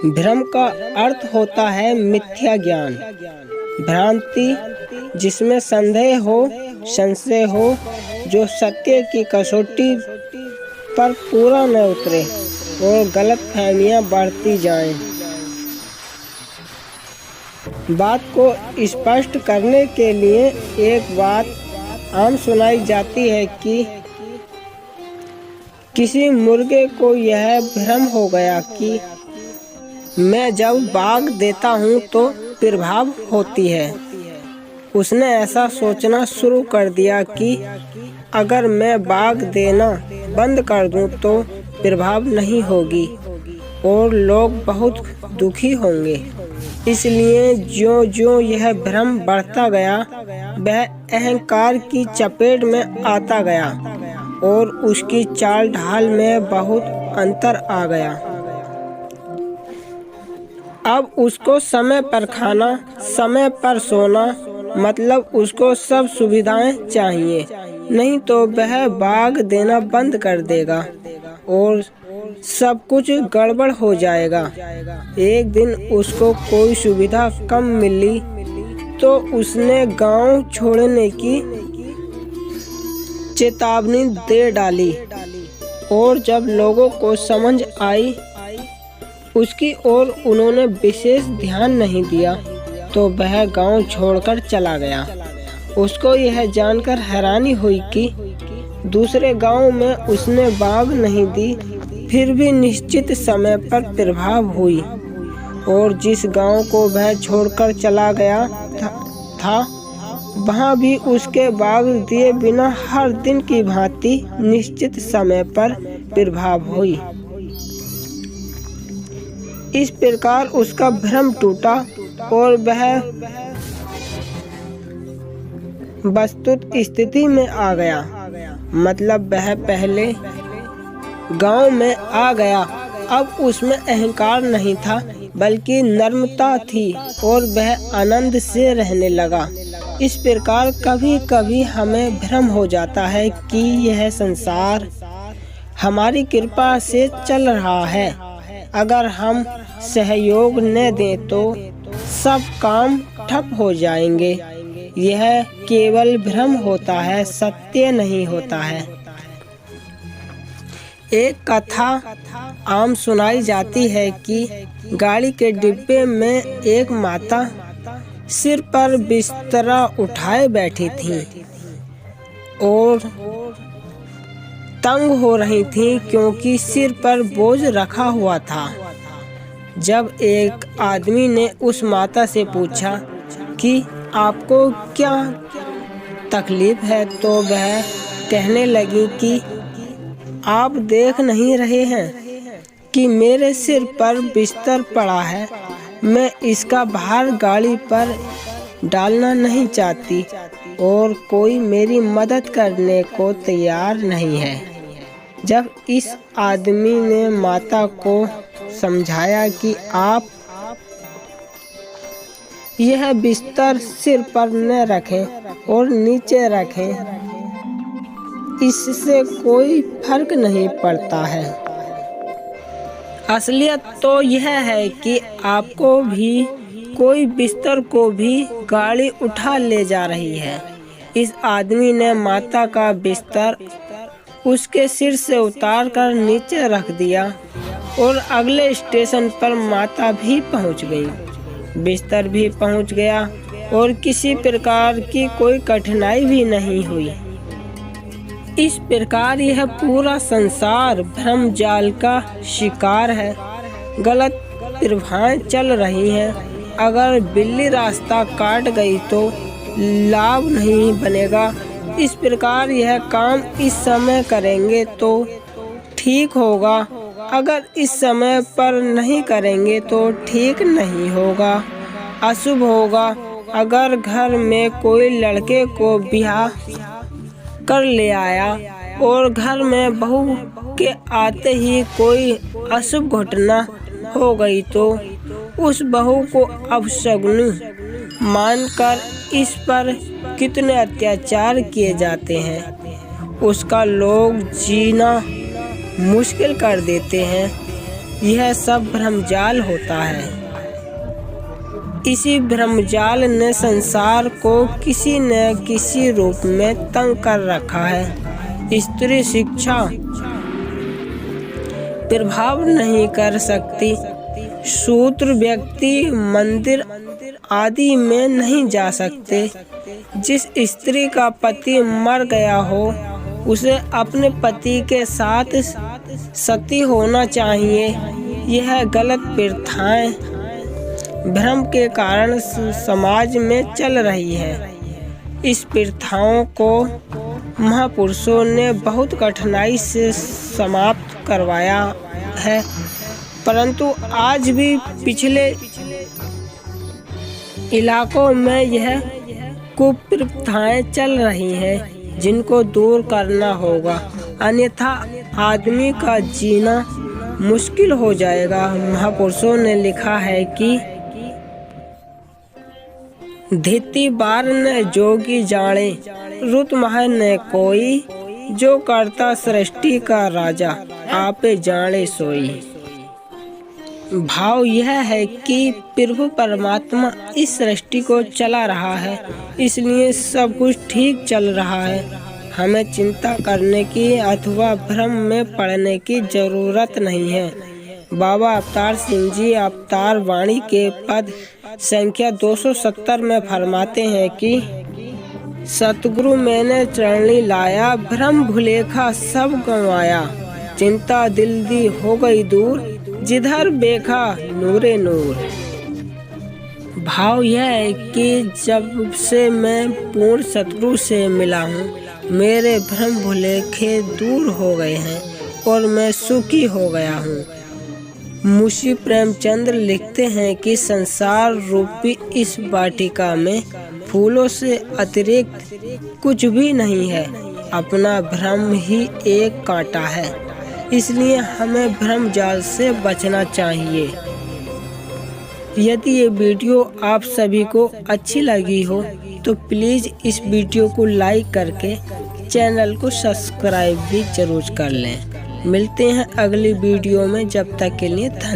भ्रम का अर्थ होता है मिथ्या ज्ञान, भ्रांति जिसमें संदेह हो, संशय हो, जो सत्य की कसौटी पर पूरा न उतरे और गलतफहमियां बढ़ती जाएं। बात को स्पष्ट करने के लिए एक बात आम सुनाई जाती है कि किसी मुर्गे को यह भ्रम हो गया कि मैं जब बाग देता हूँ तो प्रभाव होती है। उसने ऐसा सोचना शुरू कर दिया कि अगर मैं बाग देना बंद कर दूँ तो प्रभाव नहीं होगी और लोग बहुत दुखी होंगे। इसलिए जो यह भ्रम बढ़ता गया, वह अहंकार की चपेट में आता गया और उसकी चाल ढाल में बहुत अंतर आ गया। अब उसको समय पर खाना, समय पर सोना, मतलब उसको सब सुविधाएं चाहिए, नहीं तो वह बाग देना बंद कर देगा और सब कुछ गड़बड़ हो जाएगा। एक दिन उसको कोई सुविधा कम मिली तो उसने गांव छोड़ने की चेतावनी दे डाली और जब लोगों को समझ आई उसकी ओर उन्होंने विशेष ध्यान नहीं दिया तो वह गांव छोड़कर चला गया। उसको यह जानकर हैरानी हुई कि दूसरे गांव में उसने बाग नहीं दी, फिर भी निश्चित समय पर प्रभाव हुई और जिस गांव को वह छोड़कर चला गया था वहां भी उसके बाग दिए बिना हर दिन की भांति निश्चित समय पर प्रभाव हुई। इस प्रकार उसका भ्रम टूटा और वह वस्तुत स्थिति में आ गया, मतलब वह पहले गांव में आ गया। अब उसमें अहंकार नहीं था बल्कि नम्रता थी और वह आनंद से रहने लगा। इस प्रकार कभी कभी हमें भ्रम हो जाता है कि यह संसार हमारी कृपा से चल रहा है, अगर हम सहयोग न दें तो सब काम ठप हो जाएंगे। यह केवल भ्रम होता है, सत्य नहीं होता है। एक कथा आम सुनाई जाती है कि गाड़ी के डिब्बे में एक माता सिर पर बिस्तरा उठाए बैठी थीं और तंग हो रही थीं क्योंकि सिर पर बोझ रखा हुआ था। जब एक आदमी ने उस माता से पूछा कि आपको क्या तकलीफ है, तो वह कहने लगी कि आप देख नहीं रहे हैं कि मेरे सिर पर बिस्तर पड़ा है, मैं इसका भार गाड़ी पर डालना नहीं चाहती और कोई मेरी मदद करने को तैयार नहीं है। जब इस आदमी ने माता को समझाया कि आप यह बिस्तर सिर पर न रखें और नीचे रखें, इससे कोई फर्क नहीं पड़ता है। असलियत तो यह है कि आपको भी कोई बिस्तर को भी गाड़ी उठा ले जा रही है। इस आदमी ने माता का बिस्तर उसके सिर से उतार कर नीचे रख दिया और अगले स्टेशन पर माता भी पहुंच गई, बिस्तर भी पहुंच गया और किसी प्रकार की कोई कठिनाई भी नहीं हुई। इस प्रकार यह पूरा संसार भ्रम जाल का शिकार है। गलत प्रभाएं चल रही हैं। अगर बिल्ली रास्ता काट गई तो लाभ नहीं बनेगा। इस प्रकार यह काम इस समय करेंगे तो ठीक होगा, अगर इस समय पर नहीं करेंगे तो ठीक नहीं होगा, अशुभ होगा। अगर घर में कोई लड़के को ब्याह कर ले आया और घर में बहू के आते ही कोई अशुभ घटना हो गई तो उस बहू को अपशगुन मानकर इस पर कितने अत्याचार किए जाते हैं। उसका लोग जीना मुश्किल कर देते हैं। यह सब भ्रमजाल होता है। इसी भ्रमजाल ने संसार को किसी न किसी रूप में तंग कर रखा है। स्त्री शिक्षा प्रभाव नहीं कर सकती। शूद्र व्यक्ति मंदिर आदि में नहीं जा सकते। जिस स्त्री का पति मर गया हो उसे अपने पति के साथ सती होना चाहिए। यह गलत प्रथाएं भ्रम के कारण समाज में चल रही है। इस प्रथाओं को महापुरुषों ने बहुत कठिनाई से समाप्त करवाया है, परंतु आज भी पिछले इलाकों में यह कुप्रथाएं चल रही हैं, जिनको दूर करना होगा, अन्यथा आदमी का जीना मुश्किल हो जाएगा। महापुरुषों ने लिखा है कि धीति बार न जोगी जाने, रुत मह न कोई, जो करता सृष्टि का राजा, आपे जाने सोई। भाव यह है कि प्रभु परमात्मा इस सृष्टि को चला रहा है, इसलिए सब कुछ ठीक चल रहा है। हमें चिंता करने की अथवा भ्रम में पड़ने की जरूरत नहीं है। बाबा अवतार सिंह जी अवतार वाणी के पद संख्या 270 में फरमाते हैं कि सतगुरु मैंने चरणी लाया, भ्रम भुलेखा सब गंवाया, चिंता दिल दी हो गई दूर, जिधर देखा नूरे नूर। भाव यह है कि जब से मैं पूर्ण सतगुरु से मिला हूँ, मेरे भ्रम भुलेखे दूर हो गए हैं और मैं सुखी हो गया हूँ। मुंशी प्रेमचंद्र लिखते हैं कि संसार रूपी इस वाटिका में फूलों से अतिरिक्त कुछ भी नहीं है। अपना भ्रम ही एक कांटा है, इसलिए हमें भ्रम जाल से बचना चाहिए। यदि ये वीडियो आप सभी को अच्छी लगी हो तो प्लीज़ इस वीडियो को लाइक करके चैनल को सब्सक्राइब भी जरूर कर लें। मिलते हैं अगली वीडियो में, जब तक के लिए धन्यवाद।